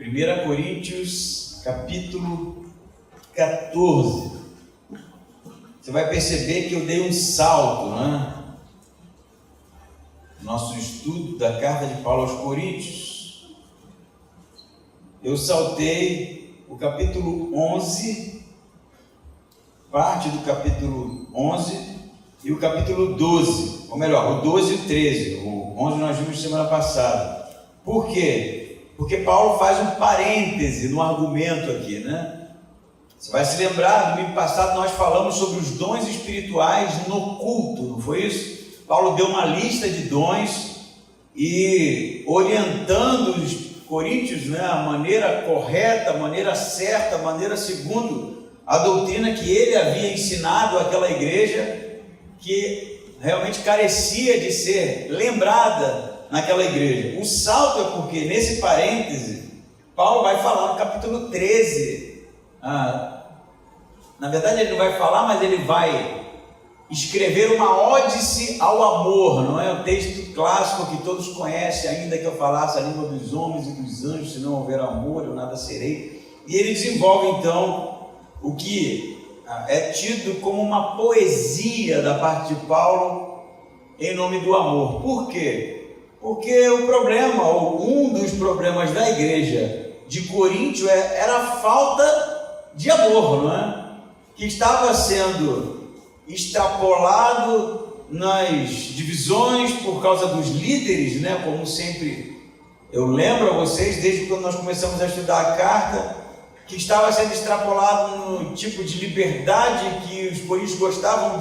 1 Coríntios, capítulo 14. Você vai perceber que eu dei um salto, né? Nosso estudo da carta de Paulo aos Coríntios. Eu saltei o capítulo 11, parte do capítulo 11 e o capítulo 12, ou melhor, o 12 e o 13. O 11 nós vimos semana passada. Por quê? Porque Paulo faz um parêntese no argumento aqui, né? Você vai se lembrar, no domingo passado nós falamos sobre os dons espirituais no culto, não foi isso? Paulo deu uma lista de dons e orientando os coríntios, né, a maneira correta, a maneira certa, a maneira segundo a doutrina que ele havia ensinado àquela igreja, que realmente carecia de ser lembrada naquela igreja. O salto é porque nesse parêntese Paulo vai falar no capítulo 13. Na verdade ele não vai falar, mas ele vai escrever uma ódice ao amor, não é? O texto clássico que todos conhecem, ainda que eu falasse a língua dos homens e dos anjos, se não houver amor eu nada serei. E ele desenvolve então o que é tido como uma poesia da parte de Paulo em nome do amor. Por quê? Porque o problema, ou um dos problemas da igreja de Coríntio era a falta de amor, não é? Que estava sendo extrapolado nas divisões por causa dos líderes, né? Como sempre eu lembro a vocês, desde quando nós começamos a estudar a carta, que estava sendo extrapolado no tipo de liberdade que os coríntios gostavam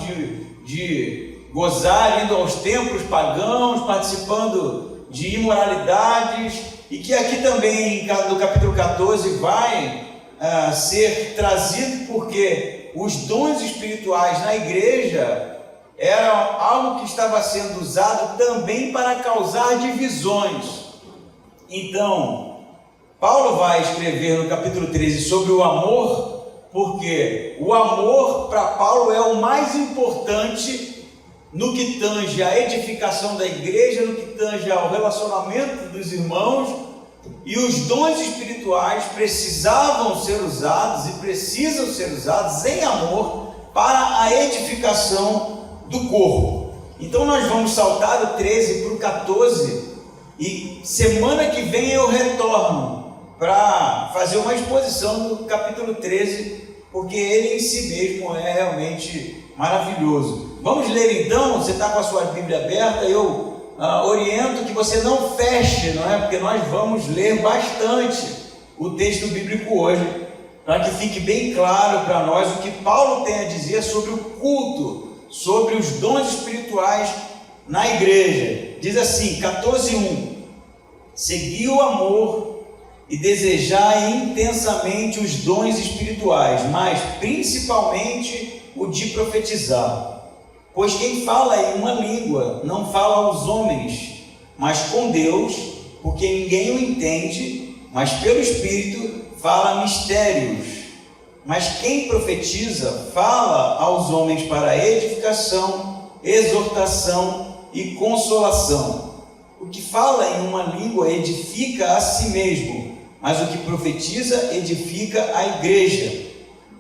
de gozar, indo aos templos pagãos, participando de imoralidades, e que aqui também no capítulo 14 vai ser trazido, porque os dons espirituais na igreja eram algo que estava sendo usado também para causar divisões. Então, Paulo vai escrever no capítulo 13 sobre o amor, porque o amor para Paulo é o mais importante no que tange a edificação da igreja, no que tange ao relacionamento dos irmãos, e os dons espirituais precisavam ser usados e precisam ser usados em amor para a edificação do corpo. Então nós vamos saltar do 13 para o 14 e semana que vem eu retorno para fazer uma exposição do capítulo 13, porque ele em si mesmo é realmente maravilhoso. Vamos ler então. Você está com a sua Bíblia aberta, eu oriento que você não feche, não é? Porque nós vamos ler bastante o texto bíblico hoje, para que fique bem claro para nós o que Paulo tem a dizer sobre o culto, sobre os dons espirituais na igreja. Diz assim, 14:1: segui o amor e desejai intensamente os dons espirituais, mas principalmente o de profetizar. Pois quem fala em uma língua não fala aos homens, mas com Deus, porque ninguém o entende, mas pelo Espírito fala mistérios. Mas quem profetiza fala aos homens para edificação, exortação e consolação. O que fala em uma língua edifica a si mesmo, mas o que profetiza edifica a igreja.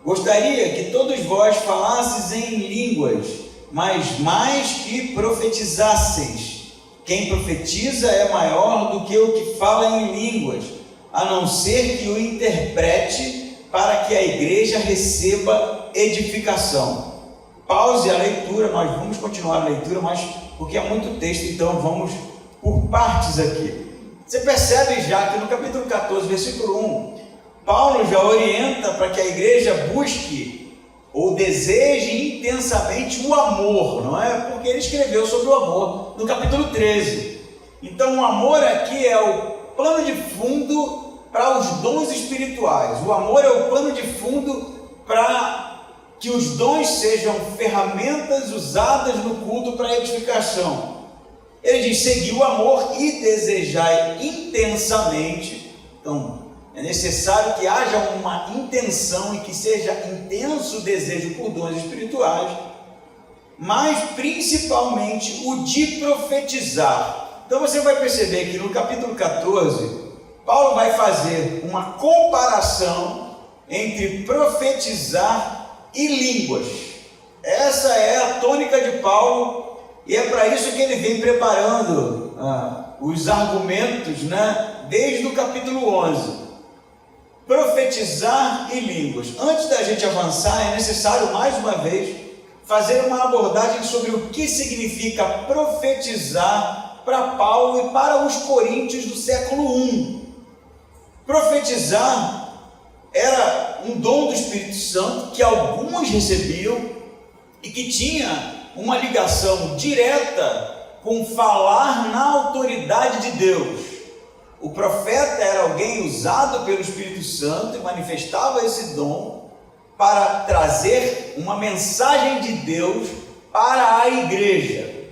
Gostaria que todos vós falasseis em línguas, mas mais que profetizasseis. Quem profetiza é maior do que o que fala em línguas, a não ser que o interprete, para que a igreja receba edificação. Pause a leitura, nós vamos continuar a leitura, mas porque é muito texto, então vamos por partes aqui. Você percebe já que no capítulo 14, versículo 1, Paulo já orienta para que a igreja busque ou deseje intensamente o amor, não é? Porque ele escreveu sobre o amor no capítulo 13. Então o amor aqui é o plano de fundo para os dons espirituais. O amor é o plano de fundo para que os dons sejam ferramentas usadas no culto para edificação. Ele diz, segui o amor e desejai intensamente. Então é necessário que haja uma intenção e que seja intenso o desejo por dons espirituais, mas principalmente o de profetizar. Então você vai perceber que no capítulo 14 Paulo vai fazer uma comparação entre profetizar e línguas. Essa é a tônica de Paulo, e é para isso que ele vem preparando os argumentos, né, desde o capítulo 11. Profetizar e línguas. Antes da gente avançar, é necessário mais uma vez fazer uma abordagem sobre o que significa profetizar para Paulo e para os coríntios do século I. Profetizar era um dom do Espírito Santo que alguns recebiam e que tinha uma ligação direta com falar na autoridade de Deus. O profeta era alguém usado pelo Espírito Santo e manifestava esse dom para trazer uma mensagem de Deus para a igreja.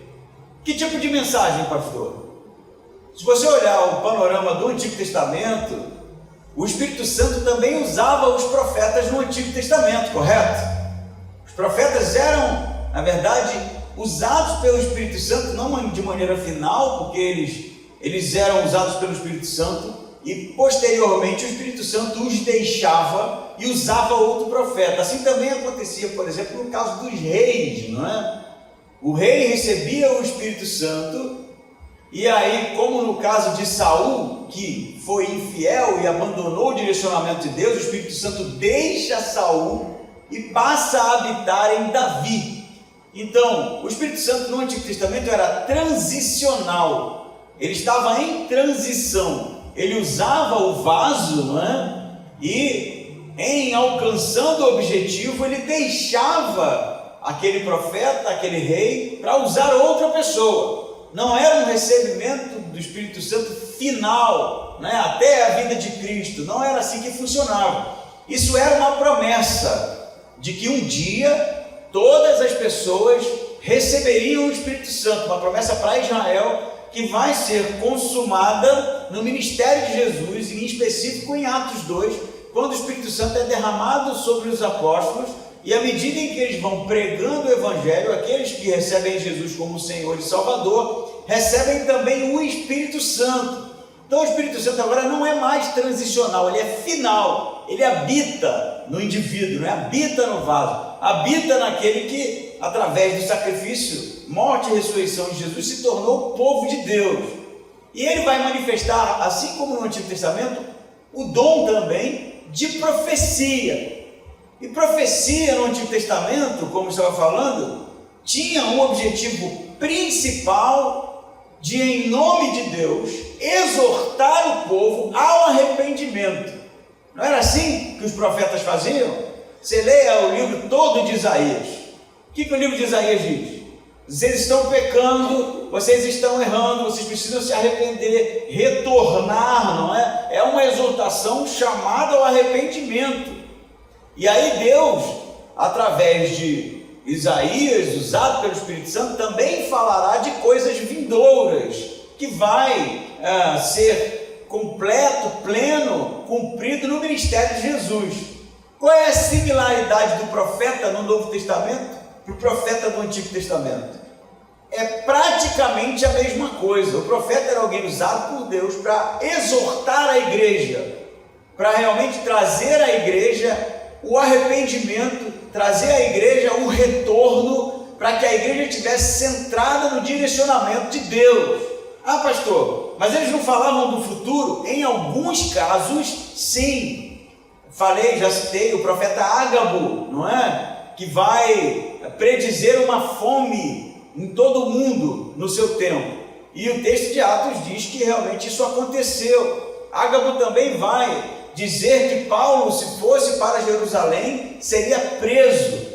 Que tipo de mensagem, pastor? Se você olhar o panorama do Antigo Testamento, o Espírito Santo também usava os profetas no Antigo Testamento, correto? Os profetas eram, na verdade, usados pelo Espírito Santo, não de maneira final, porque eles eram usados pelo Espírito Santo e posteriormente o Espírito Santo os deixava e usava outro profeta. Assim também acontecia, por exemplo, no caso dos reis, não é? O rei recebia o Espírito Santo e aí, como no caso de Saul, que foi infiel e abandonou o direcionamento de Deus, o Espírito Santo deixa Saul e passa a habitar em Davi. Então, o Espírito Santo no Antigo Testamento era transicional, ele estava em transição, ele usava o vaso, não é? E em alcançando o objetivo, ele deixava aquele profeta, aquele rei, para usar outra pessoa. Não era um recebimento do Espírito Santo final, né, até a vinda de Cristo, não era assim que funcionava. Isso era uma promessa de que um dia todas as pessoas receberiam o Espírito Santo, uma promessa para Israel que vai ser consumada no ministério de Jesus, e em específico em Atos 2, quando o Espírito Santo é derramado sobre os apóstolos, e à medida em que eles vão pregando o Evangelho, aqueles que recebem Jesus como Senhor e Salvador, recebem também o Espírito Santo. Então o Espírito Santo agora não é mais transicional, ele é final, ele habita no indivíduo, não é? Habita no vaso, habita naquele que, através do sacrifício, morte e ressurreição de Jesus, se tornou o povo de Deus. E ele vai manifestar, assim como no Antigo Testamento, o dom também de profecia. E profecia no Antigo Testamento, como estava falando, tinha um objetivo principal de, em nome de Deus, exortar o povo ao arrependimento. Não era assim que os profetas faziam? Você leia o livro todo de Isaías. O que o livro de Isaías diz? Vocês estão pecando, vocês estão errando, vocês precisam se arrepender, retornar, não é? É uma exortação chamada ao arrependimento. E aí Deus, através de Isaías, usado pelo Espírito Santo, também falará de coisas vindouras, que vai ser completo, pleno, cumprido no ministério de Jesus. Qual é a similaridade do profeta no Novo Testamento para o profeta do Antigo Testamento? É praticamente a mesma coisa. O profeta era alguém usado por Deus para exortar a igreja, para realmente trazer à igreja o arrependimento, trazer à igreja o retorno, para que a igreja estivesse centrada no direcionamento de Deus. Ah, pastor, mas eles não falavam do futuro? Em alguns casos, sim. Falei, já citei o profeta Ágabo, não é? Que vai predizer uma fome em todo o mundo no seu tempo. E o texto de Atos diz que realmente isso aconteceu. Ágabo também vai dizer que Paulo, se fosse para Jerusalém, seria preso.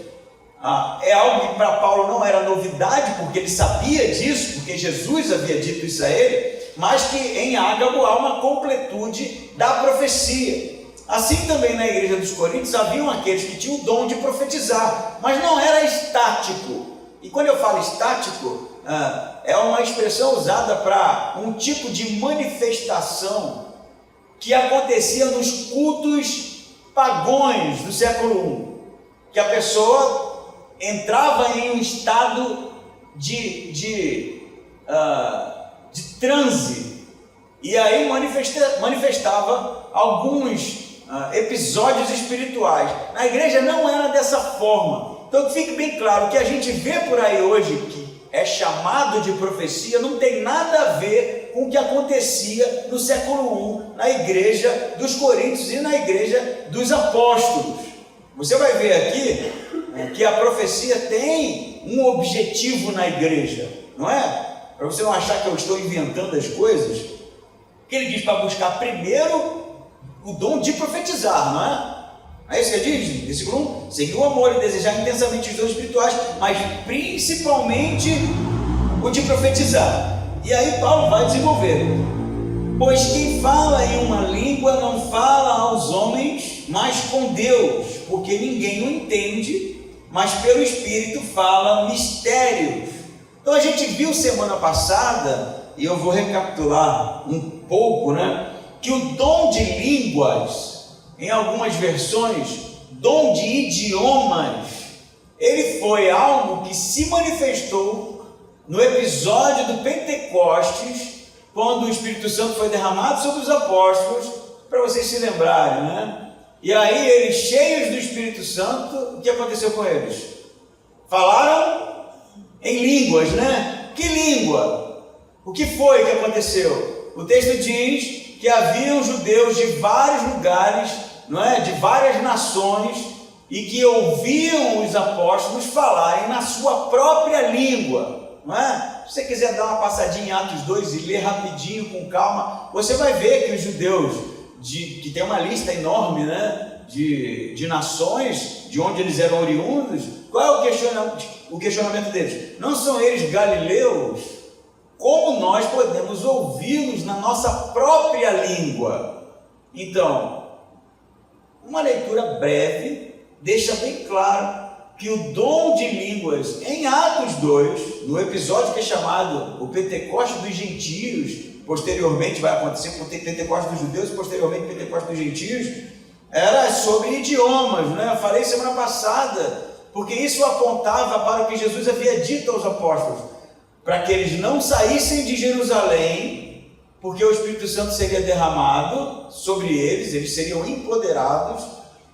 É algo que para Paulo não era novidade, porque ele sabia disso, porque Jesus havia dito isso a ele, mas que em Ágabo há uma completude da profecia. Assim também na igreja dos Coríntios haviam aqueles que tinham o dom de profetizar, mas não era estático. E quando eu falo estático, é uma expressão usada para um tipo de manifestação que acontecia nos cultos pagões do século I, que a pessoa entrava em um estado de transe, e aí manifestava alguns episódios espirituais. Na igreja não era dessa forma. Então que fique bem claro, o que a gente vê por aí hoje, que é chamado de profecia, não tem nada a ver com o que acontecia no século I, na igreja dos Coríntios e na igreja dos apóstolos. Você vai ver aqui que a profecia tem um objetivo na igreja, não é? Para você não achar que eu estou inventando as coisas, que ele diz para buscar primeiro o dom de profetizar, não é? É isso que ele diz, versículo 1, seguir o amor e desejar intensamente os dons espirituais, mas principalmente o de profetizar. E aí Paulo vai desenvolver: pois quem fala em uma língua não fala aos homens, mas com Deus, porque ninguém o entende, mas pelo Espírito fala mistérios. Então a gente viu semana passada, e eu vou recapitular um pouco, né, que o dom de línguas, em algumas versões, dom de idiomas, ele foi algo que se manifestou no episódio do Pentecostes, quando o Espírito Santo foi derramado sobre os apóstolos, para vocês se lembrarem, né? E aí eles, cheios do Espírito Santo, o que aconteceu com eles? Falaram em línguas, né? Que língua? O que foi que aconteceu? O texto diz que haviam judeus de vários lugares, não é? De várias nações, e que ouviam os apóstolos falarem na sua própria língua, não é? Se você quiser dar uma passadinha em Atos 2 e ler rapidinho, com calma, você vai ver que os judeus, que tem uma lista enorme, né, de nações, de onde eles eram oriundos, qual é o questionamento deles? Não são eles galileus? Como nós podemos ouvi-los na nossa própria língua? Então, uma leitura breve deixa bem claro que o dom de línguas em Atos 2, no episódio que é chamado o Pentecostes dos Gentios, posteriormente vai acontecer com o Pentecostes dos Judeus e posteriormente o Pentecostes dos Gentios, era sobre idiomas, né? Eu falei semana passada, porque isso apontava para o que Jesus havia dito aos apóstolos, para que eles não saíssem de Jerusalém, porque o Espírito Santo seria derramado sobre eles, eles seriam empoderados,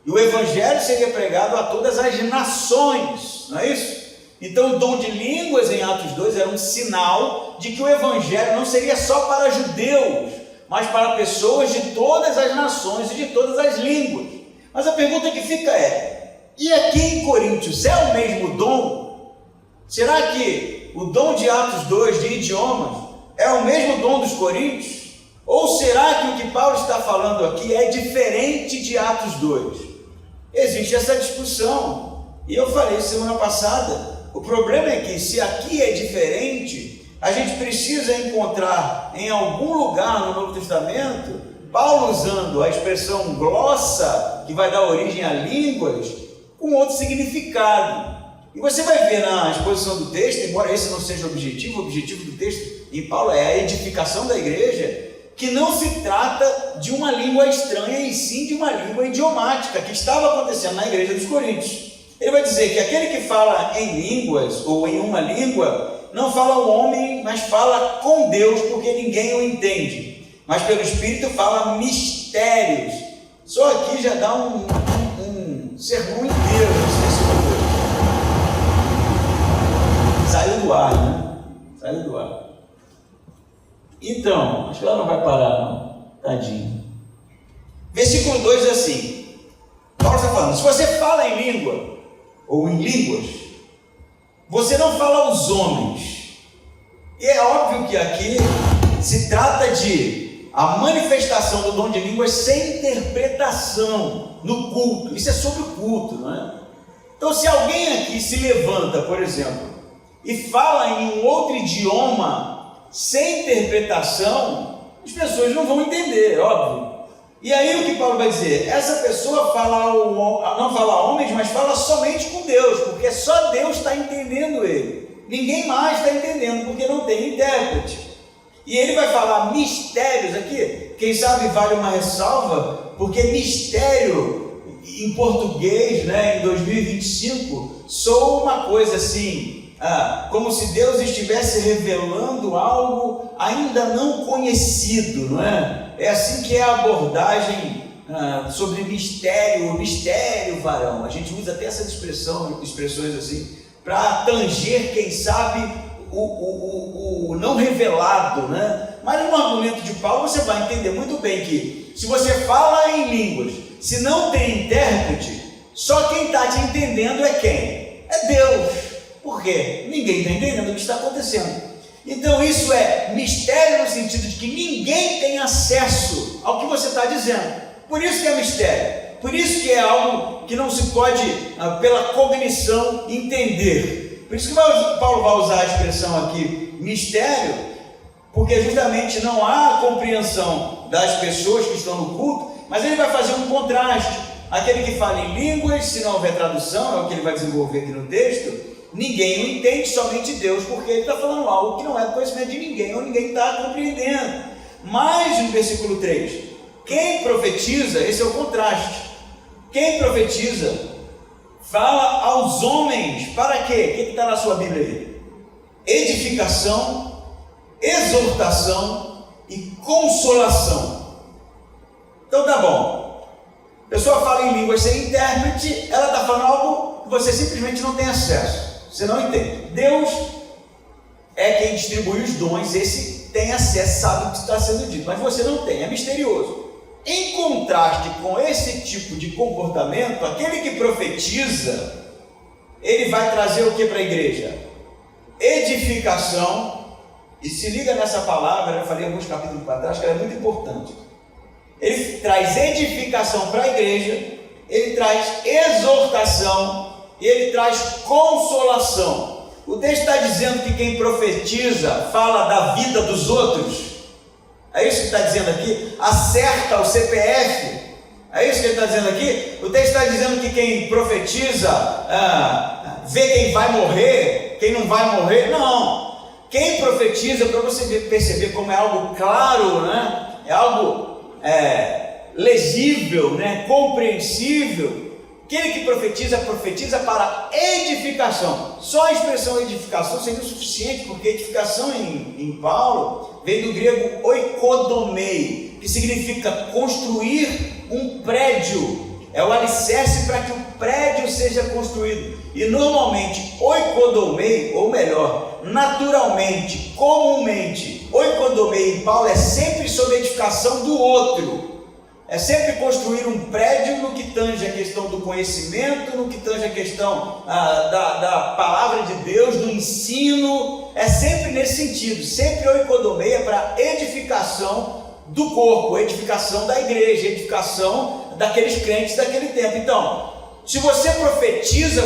e o Evangelho seria pregado a todas as nações, não é isso? Então o dom de línguas em Atos 2 era um sinal de que o Evangelho não seria só para judeus, mas para pessoas de todas as nações e de todas as línguas. Mas a pergunta que fica é: e aqui em Coríntios é o mesmo dom? Será que o dom de Atos 2 de idiomas é o mesmo dom dos Coríntios? Ou será que o que Paulo está falando aqui é diferente de Atos 2? Existe essa discussão, e eu falei semana passada, o problema é que se aqui é diferente, a gente precisa encontrar em algum lugar no Novo Testamento, Paulo usando a expressão glossa, que vai dar origem a línguas, com outro significado. E você vai ver na exposição do texto, embora esse não seja o objetivo do texto em Paulo é a edificação da igreja, que não se trata de uma língua estranha, e sim de uma língua idiomática, que estava acontecendo na igreja dos Coríntios. Ele vai dizer que aquele que fala em línguas, ou em uma língua, não fala ao homem, mas fala com Deus, porque ninguém o entende. Mas pelo Espírito fala mistérios. Só aqui já dá um sermão inteiro nesse momento. Saiu do ar, né? Saiu do ar. Então, acho que ela não vai parar, não. Tadinho. Versículo 2 é assim. Paulo está falando: se você fala em língua, ou em línguas, você não fala aos homens. E é óbvio que aqui se trata de a manifestação do dom de línguas sem interpretação no culto. Isso é sobre o culto, não é? Então, se alguém aqui se levanta, por exemplo, e fala em um outro idioma sem interpretação, as pessoas não vão entender, óbvio. E aí o que Paulo vai dizer? Essa pessoa não fala a homens, mas fala somente com Deus, porque só Deus está entendendo ele. Ninguém mais está entendendo, porque não tem intérprete. E ele vai falar mistérios aqui, quem sabe vale uma ressalva, porque mistério em português, né, em 2025, soa uma coisa assim, como se Deus estivesse revelando algo ainda não conhecido, não é? É assim que é a abordagem sobre mistério, varão. A gente usa até essas expressões assim, para tanger, quem sabe, o não revelado, né? Mas no argumento de Paulo você vai entender muito bem que se você fala em línguas, se não tem intérprete, só quem está te entendendo é quem? É Deus. Por quê? Ninguém está entendendo o que está acontecendo. Então isso é mistério no sentido de que ninguém tem acesso ao que você está dizendo. Por isso que é mistério. Por isso que é algo que não se pode, pela cognição, entender. Por isso que Paulo vai usar a expressão aqui, mistério, porque justamente não há compreensão das pessoas que estão no culto, mas ele vai fazer um contraste. Aquele que fala em línguas, se não houver tradução, é o que ele vai desenvolver aqui no texto, ninguém o entende, somente Deus, porque ele está falando algo que não é do conhecimento de ninguém, ou ninguém está compreendendo. Mas no versículo 3, quem profetiza, esse é o contraste, quem profetiza, fala aos homens, para quê? O que está na sua Bíblia aí? Edificação, exortação e consolação. Então tá bom, a pessoa fala em línguas sem intérprete, ela está falando algo que você simplesmente não tem acesso, você não entende. Deus é quem distribui os dons, esse tem acesso, sabe o que está sendo dito, mas você não tem, é misterioso. Em contraste com esse tipo de comportamento, aquele que profetiza, ele vai trazer o que para a igreja? Edificação. E se liga nessa palavra, eu falei alguns capítulos para trás, que ela é muito importante. Ele traz edificação para a igreja, ele traz exortação e ele traz consolação. O texto está dizendo que quem profetiza fala da vida dos outros. É isso que está dizendo aqui? Acerta o CPF. É isso que ele está dizendo aqui? O texto está dizendo que quem profetiza vê quem vai morrer, quem não vai morrer. Não. Quem profetiza, para você perceber como é algo claro, né? É algo legível, né? Compreensível. Aquele que profetiza, profetiza para edificação. Só a expressão edificação seria o suficiente, porque edificação em Paulo vem do grego oikodomei, que significa construir um prédio. É o alicerce para que o prédio seja construído. E normalmente oikodomei, ou melhor, naturalmente, comumente, oikodomei em Paulo é sempre sobre a edificação do outro. É sempre construir um prédio no que tange a questão do conhecimento, no que tange a questão da palavra de Deus, do ensino. É sempre nesse sentido, sempre oikodomei é para edificação do corpo, edificação da igreja, edificação daqueles crentes daquele tempo. Então, se você profetiza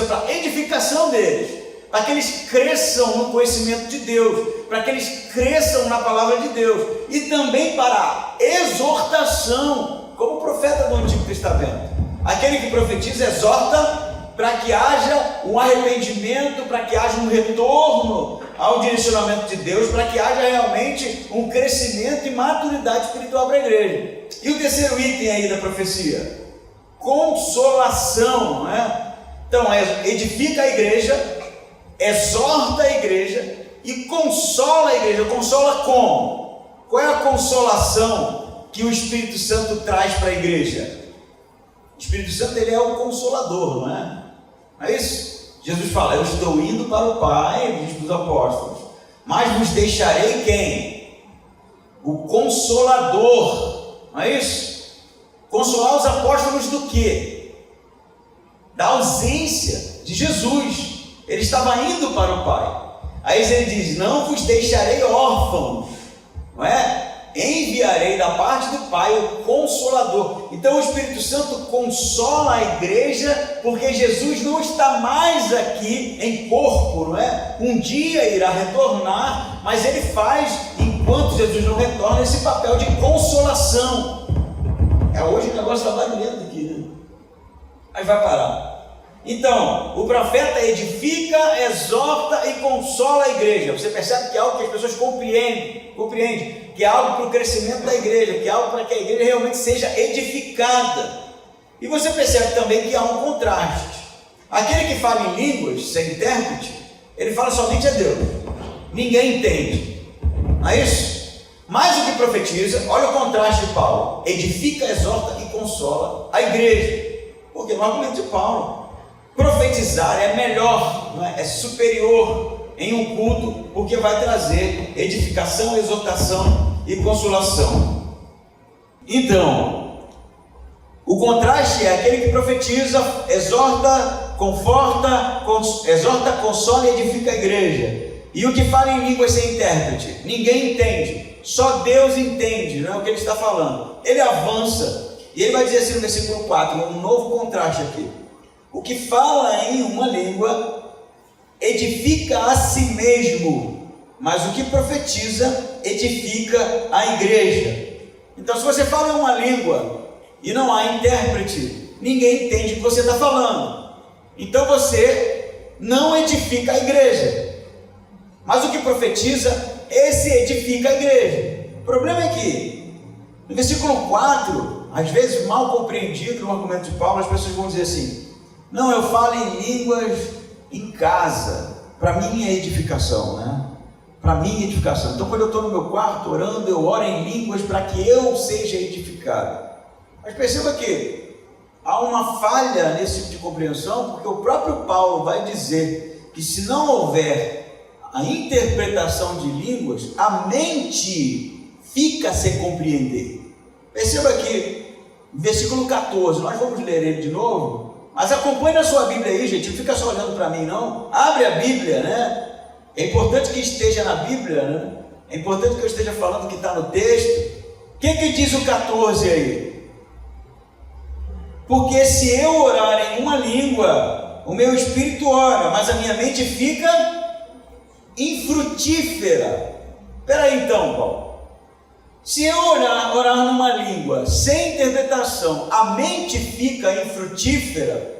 para edificação deles, para que eles cresçam no conhecimento de Deus, para que eles cresçam na palavra de Deus, e também para exortação, como o profeta do Antigo Testamento. Aquele que profetiza exorta para que haja um arrependimento, para que haja um retorno ao direcionamento de Deus, para que haja realmente um crescimento e maturidade espiritual para a igreja. E o terceiro item aí da profecia? Consolação, não é? Então, edifica a igreja, exorta a igreja e consola a igreja. Consola como? Qual é a consolação que o Espírito Santo traz para a igreja? O Espírito Santo, ele é o consolador, não é? Não é isso? Jesus fala, eu estou indo para o Pai, diz dos apóstolos, mas vos deixarei quem? O Consolador, não é isso? Consolar os apóstolos do quê? Da ausência de Jesus. Ele estava indo para o Pai. Aí ele diz, não vos deixarei órfãos, não é? Enviarei da parte do Pai o Consolador. Então o Espírito Santo consola a igreja, porque Jesus não está mais aqui em corpo, não é? Um dia irá retornar, mas ele faz, enquanto Jesus não retorna, esse papel de consolação. Hoje o negócio está barulhento aqui, né? Aí vai parar. Então, o profeta edifica, exorta e consola a igreja. Você percebe que é algo que as pessoas compreendem, que é algo para o crescimento da igreja, que é algo para que a igreja realmente seja edificada. E você percebe também que há um contraste. Aquele que fala em línguas, sem intérprete, ele fala somente a Deus. Ninguém entende. Não é isso? Mas o que profetiza, olha o contraste de Paulo: edifica, exorta e consola a igreja. Porque no argumento de Paulo, profetizar é melhor, não é? É superior em um culto, porque vai trazer edificação, exortação e consolação. Então, o contraste é aquele que profetiza, exorta, conforta, exorta, consola e edifica a igreja. E o que fala em línguas sem intérprete, ninguém entende, só Deus entende, não é o que ele está falando. Ele avança e ele vai dizer assim no versículo 4, um novo contraste aqui: o que fala em uma língua edifica a si mesmo, mas o que profetiza edifica a igreja. Então, se você fala em uma língua e não há intérprete, ninguém entende o que você está falando. Então você não edifica a igreja. Mas o que profetiza, esse edifica a igreja. O problema é que no versículo 4, às vezes mal compreendido no argumento de Paulo, as pessoas vão dizer assim: não, eu falo em línguas em casa, para minha edificação, né? Para minha edificação. Então, quando eu estou no meu quarto orando, eu oro em línguas para que eu seja edificado. Mas perceba que há uma falha nesse tipo de compreensão, porque o próprio Paulo vai dizer que se não houver a interpretação de línguas, a mente fica sem compreender. Perceba que, versículo 14, nós vamos ler ele de novo, mas acompanhe na sua Bíblia aí, gente, não fica só olhando para mim não, abre a Bíblia, né? É importante que esteja na Bíblia, né? É importante que eu esteja falando o que está no texto. O que diz o 14 aí? Porque se eu orar em uma língua, o meu espírito ora, mas a minha mente fica infrutífera. Espera aí então, Paulo. Se eu orar numa língua sem interpretação, a mente fica infrutífera.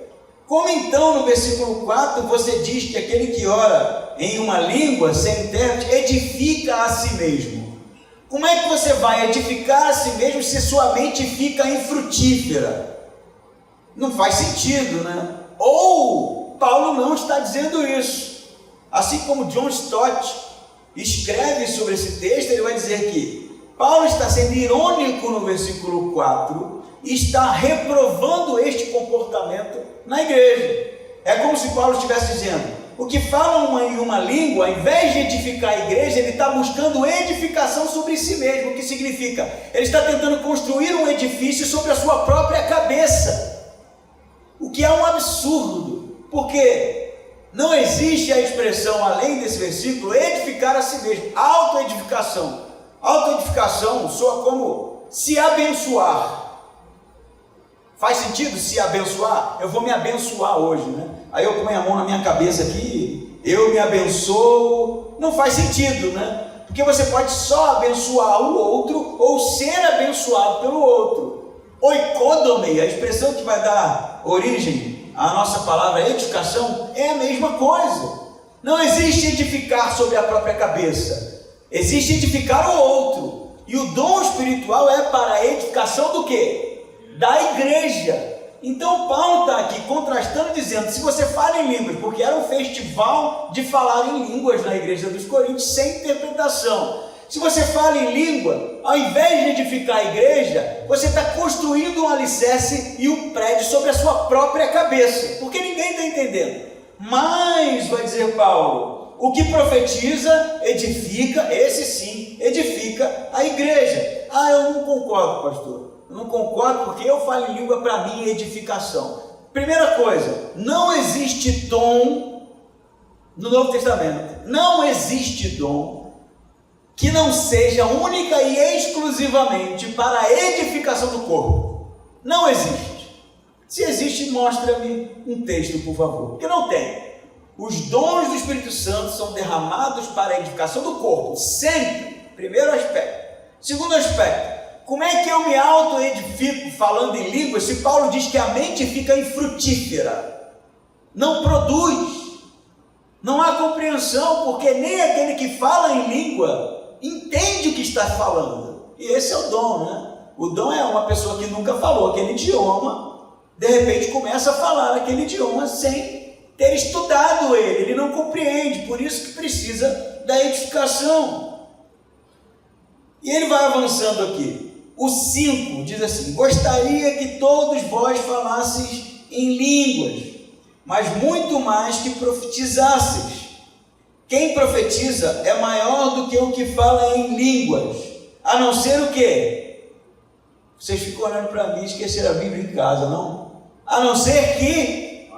Como então no versículo 4 você diz que aquele que ora em uma língua sem intérprete edifica a si mesmo? Como é que você vai edificar a si mesmo se sua mente fica infrutífera? Não faz sentido, né? Ou Paulo não está dizendo isso. Assim como John Stott escreve sobre esse texto, ele vai dizer que Paulo está sendo irônico no versículo 4 e está reprovando este comportamento na igreja. É como se Paulo estivesse dizendo: o que fala em uma língua, ao invés de edificar a igreja, ele está buscando edificação sobre si mesmo. O que significa? Ele está tentando construir um edifício sobre a sua própria cabeça, o que é um absurdo, porque não existe a expressão, além desse versículo, edificar a si mesmo. Autoedificação. Autoedificação soa como se abençoar. Faz sentido se abençoar? Eu vou me abençoar hoje, né? Aí eu ponho a mão na minha cabeça aqui, eu me abençoo. Não faz sentido, né? Porque você pode só abençoar o outro ou ser abençoado pelo outro. Oikodomai, a expressão que vai dar origem à nossa palavra edificação, é a mesma coisa. Não existe edificar sobre a própria cabeça, existe edificar o outro. E o dom espiritual é para a edificação do quê? Da igreja. Então Paulo está aqui contrastando, dizendo: se você fala em línguas, porque era um festival de falar em línguas na igreja dos Coríntios sem interpretação, se você fala em língua, ao invés de edificar a igreja, você está construindo um alicerce e um prédio sobre a sua própria cabeça, porque ninguém está entendendo. Mas, vai dizer Paulo, o que profetiza, edifica, esse sim, edifica a igreja. Ah, eu não concordo, pastor. Eu não concordo porque eu falo em língua para minha edificação. Primeira coisa, não existe dom no Novo Testamento. Não existe dom que não seja única e exclusivamente para a edificação do corpo. Não existe. Se existe, mostra-me um texto, por favor. Porque não tem. Os dons do Espírito Santo são derramados para a edificação do corpo, sempre. Primeiro aspecto. Segundo aspecto, como é que eu me auto-edifico falando em línguas se Paulo diz que a mente fica infrutífera? Não produz. Não há compreensão, porque nem aquele que fala em língua entende o que está falando. E esse é o dom, né? O dom é uma pessoa que nunca falou aquele idioma, de repente começa a falar aquele idioma sem ter estudado ele não compreende, por isso que precisa da edificação. E ele vai avançando aqui. O 5 diz assim: gostaria que todos vós falasseis em línguas, mas muito mais que profetizasseis. Quem profetiza é maior do que o que fala em línguas, a não ser o quê? Vocês ficam olhando para mim e esqueceram a Bíblia em casa, não? A não ser que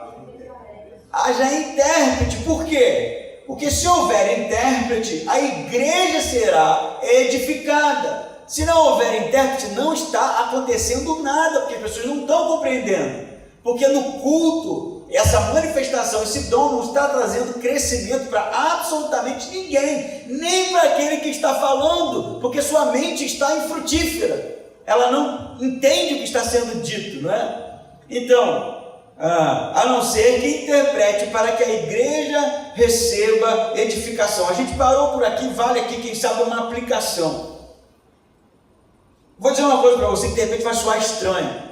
haja intérprete. Por quê? Porque se houver intérprete, a igreja será edificada. Se não houver intérprete, não está acontecendo nada, porque as pessoas não estão compreendendo. Porque no culto, essa manifestação, esse dom não está trazendo crescimento para absolutamente ninguém, nem para aquele que está falando, porque sua mente está infrutífera. Ela não entende o que está sendo dito, não é? Então, a não ser que interprete para que a igreja receba edificação. A gente parou por aqui, vale aqui, quem sabe, uma aplicação. Vou dizer uma coisa para você que de repente vai soar estranho,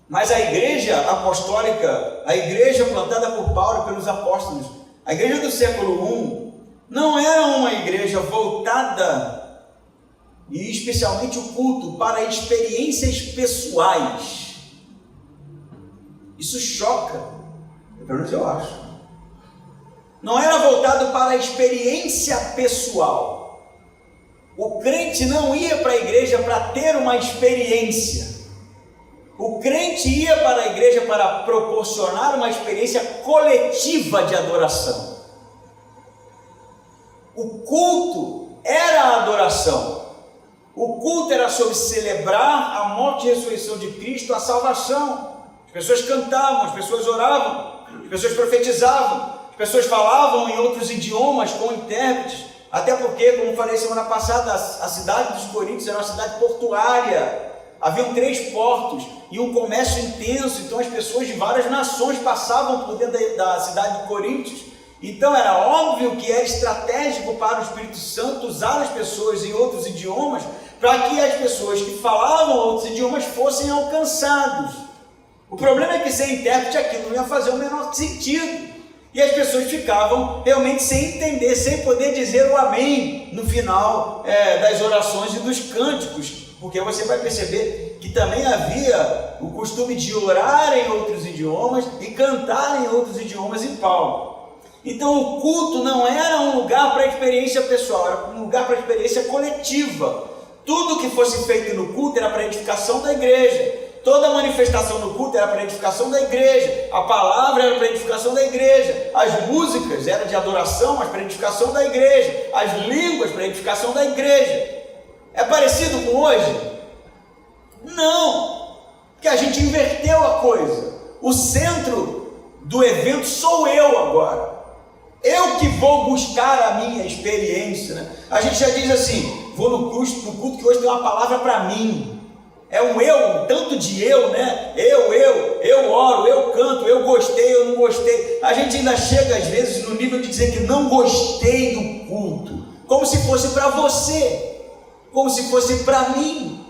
mas a igreja apostólica, a igreja plantada por Paulo e pelos apóstolos, a igreja do século I, não era uma igreja voltada, e especialmente o culto, para experiências pessoais. Isso choca, pelo menos eu acho. Não era voltado para a experiência pessoal. O crente não ia para a igreja para ter uma experiência. O crente ia para a igreja para proporcionar uma experiência coletiva de adoração. O culto era a adoração. O culto era sobre celebrar a morte e a ressurreição de Cristo, a salvação. As pessoas cantavam, as pessoas oravam, as pessoas profetizavam, as pessoas falavam em outros idiomas com intérpretes. Até porque, como falei semana passada, a cidade dos Coríntios era uma cidade portuária. Haviam 3 portos e um comércio intenso, então as pessoas de várias nações passavam por dentro da cidade de Coríntios. Então era óbvio que era estratégico para o Espírito Santo usar as pessoas em outros idiomas, para que as pessoas que falavam outros idiomas fossem alcançados. O problema é que sem intérprete aquilo não ia fazer o menor sentido. E as pessoas ficavam realmente sem entender, sem poder dizer o amém no final das orações e dos cânticos, porque você vai perceber que também havia o costume de orar em outros idiomas e cantar em outros idiomas em Paulo. Então o culto não era um lugar para experiência pessoal, era um lugar para experiência coletiva. Tudo que fosse feito no culto era para a edificação da igreja. Toda manifestação no culto era para a edificação da igreja, a palavra era para a edificação da igreja, as músicas eram de adoração, mas para a edificação da igreja, as línguas para a edificação da igreja. É parecido com hoje? Não, porque a gente inverteu a coisa. O centro do evento sou eu agora. Eu que vou buscar a minha experiência, né? A gente já diz assim, vou no culto que hoje tem uma palavra para mim. É um eu, um tanto de eu, né? Eu oro, eu canto, eu gostei, eu não gostei. A gente ainda chega às vezes no nível de dizer que não gostei do culto, como se fosse para você, como se fosse para mim.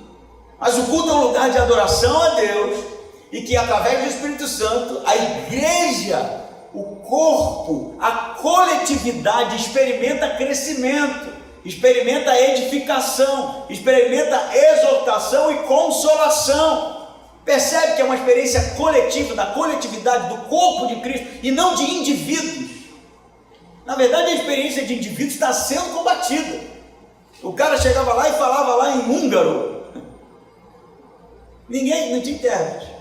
Mas o culto é um lugar de adoração a Deus, e que através do Espírito Santo, a igreja, o corpo, a coletividade experimenta crescimento, experimenta edificação, experimenta exortação e consolação. Percebe que é uma experiência coletiva, da coletividade do corpo de Cristo e não de indivíduos. Na verdade, a experiência de indivíduos está sendo combatida. O cara chegava lá e falava lá em húngaro. Ninguém, não tinha intérprete.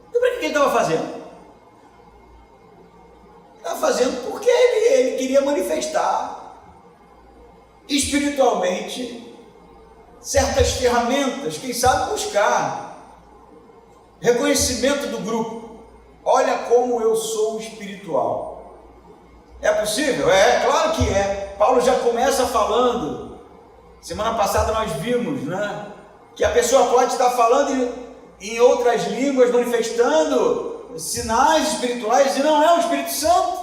Então, para que ele estava fazendo? Estava fazendo porque ele queria manifestar espiritualmente certas ferramentas, quem sabe buscar reconhecimento do grupo. Olha como eu sou espiritual. É possível? É, claro que é. Paulo já começa falando, semana passada nós vimos, né, que a pessoa pode estar falando em outras línguas, manifestando sinais espirituais, e não é o Espírito Santo,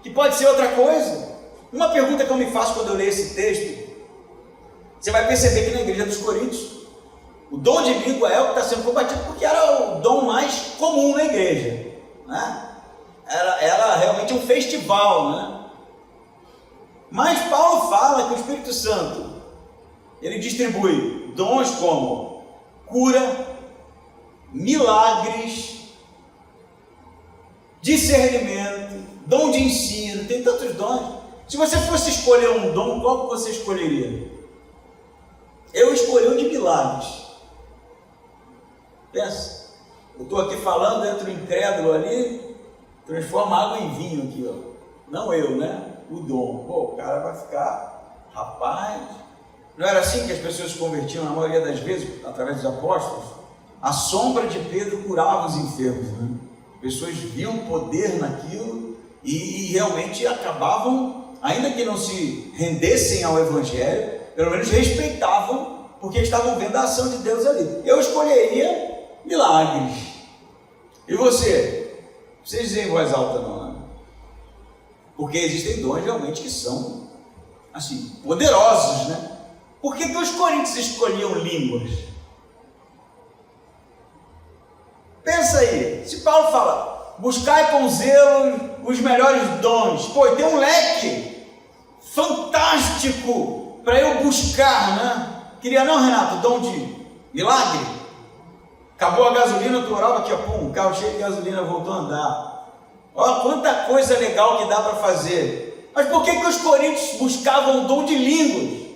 que pode ser outra coisa. Uma pergunta que eu me faço quando eu leio esse texto, você vai perceber que na igreja dos Coríntios, o dom de língua é o que está sendo combatido, porque era o dom mais comum na igreja, né? era realmente um festival, né? Mas Paulo fala que o Espírito Santo, ele distribui dons como cura, milagres, discernimento, dom de ensino, tem tantos dons. Se você fosse escolher um dom, qual que você escolheria? Eu escolhi o de milagres. Pensa, eu estou aqui falando, entra o incrédulo ali, transforma água em vinho aqui, ó. Não eu, né? O dom. Pô, o cara vai ficar, rapaz. Não era assim que as pessoas se convertiam na maioria das vezes, através dos apóstolos? A sombra de Pedro curava os enfermos, né? As pessoas viam poder naquilo e realmente acabavam, ainda que não se rendessem ao Evangelho, pelo menos respeitavam, porque estavam vendo a ação de Deus ali. Eu escolheria milagres. E você? Vocês dizem em voz alta não, né? Porque existem dons realmente que são, assim, poderosos, né? Por que os coríntios escolhiam línguas? Pensa aí, se Paulo fala, buscai com zelo os melhores dons, pô, tem um leque fantástico para eu buscar, né? Queria não, Renato, dom de milagre? Acabou a gasolina, tu orava aqui, ó, pum, carro cheio de gasolina, voltou a andar. Olha quanta coisa legal que dá para fazer. Mas por que os coríntios buscavam o dom de línguas?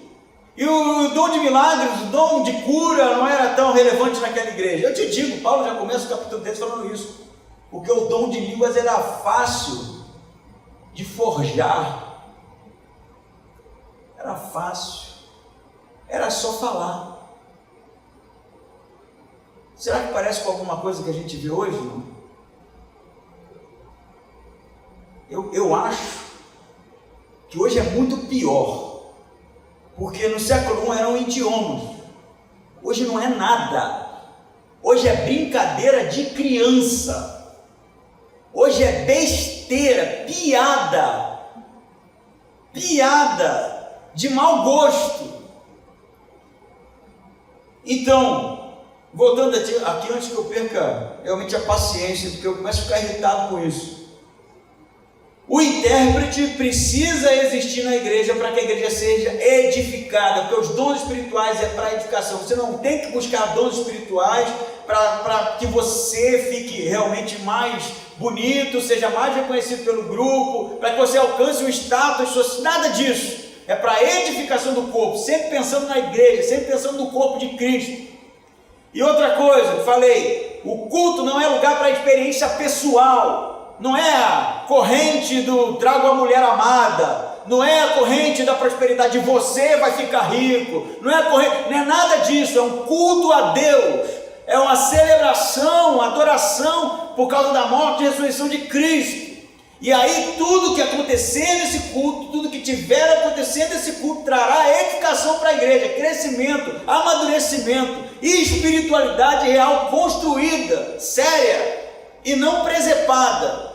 E o dom de milagres, o dom de cura não era tão relevante naquela igreja? Eu te digo, Paulo já começa o capítulo 10 falando isso. Porque o dom de línguas era fácil de forjar. Era fácil. Era só falar. Será que parece com alguma coisa que a gente vê hoje? Não? Eu acho que hoje é muito pior. Porque no século I eram idiomas. Hoje não é nada. Hoje é brincadeira de criança. Hoje é besteira, piada. Piada de mau gosto. Então, voltando aqui antes que eu perca realmente a paciência, porque eu começo a ficar irritado com isso. O intérprete precisa existir na igreja para que a igreja seja edificada, porque os dons espirituais é para edificação. Você não tem que buscar dons espirituais para que você fique realmente mais bonito, seja mais reconhecido pelo grupo, para que você alcance um status social, nada disso. É para a edificação do corpo, sempre pensando na igreja, sempre pensando no corpo de Cristo. E outra coisa, falei, o culto não é lugar para experiência pessoal. Não é a corrente do trago a mulher amada, não é a corrente da prosperidade, você vai ficar rico, não é nada disso, é um culto a Deus, é uma celebração, uma adoração por causa da morte e ressurreição de Cristo. E aí tudo que acontecer nesse culto, tudo que tiver acontecendo nesse culto, trará edificação para a igreja, crescimento, amadurecimento e espiritualidade real construída, séria e não presepada.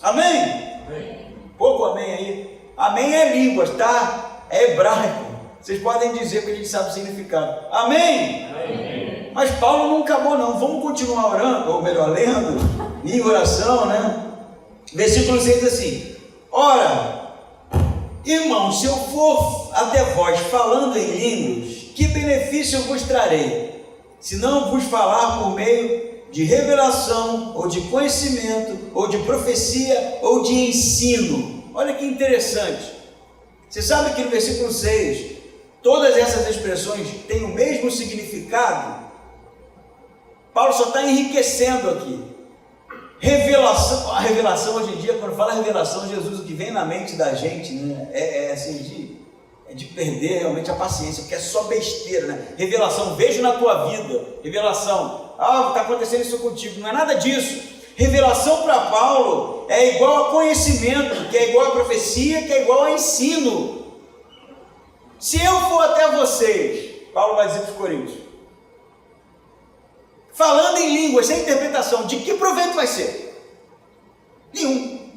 Amém? Amém. Pouco amém aí. Amém é línguas, tá? É hebraico. Vocês podem dizer porque a gente sabe o significado. Amém? Amém. Mas Paulo não acabou não. Vamos continuar orando, ou melhor, lendo em oração, né? Versículo 6 diz assim: ora, irmãos, se eu for até vós falando em línguas, que benefício eu vos trarei, se não vos falar por meio de revelação, ou de conhecimento, ou de profecia, ou de ensino? Olha que interessante. Você sabe que no versículo 6, todas essas expressões têm o mesmo significado? Paulo só está enriquecendo aqui. Revelação, a revelação hoje em dia, quando fala revelação, Jesus, o que vem na mente da gente, né, assim, de perder realmente a paciência, porque é só besteira, né? Revelação, vejo na tua vida, revelação, está acontecendo isso contigo, não é nada disso. Revelação para Paulo é igual a conhecimento, que é igual a profecia, que é igual a ensino. Se eu for até vocês, Paulo vai dizer para os coríntios, falando em línguas, sem interpretação, de que proveito vai ser? Nenhum.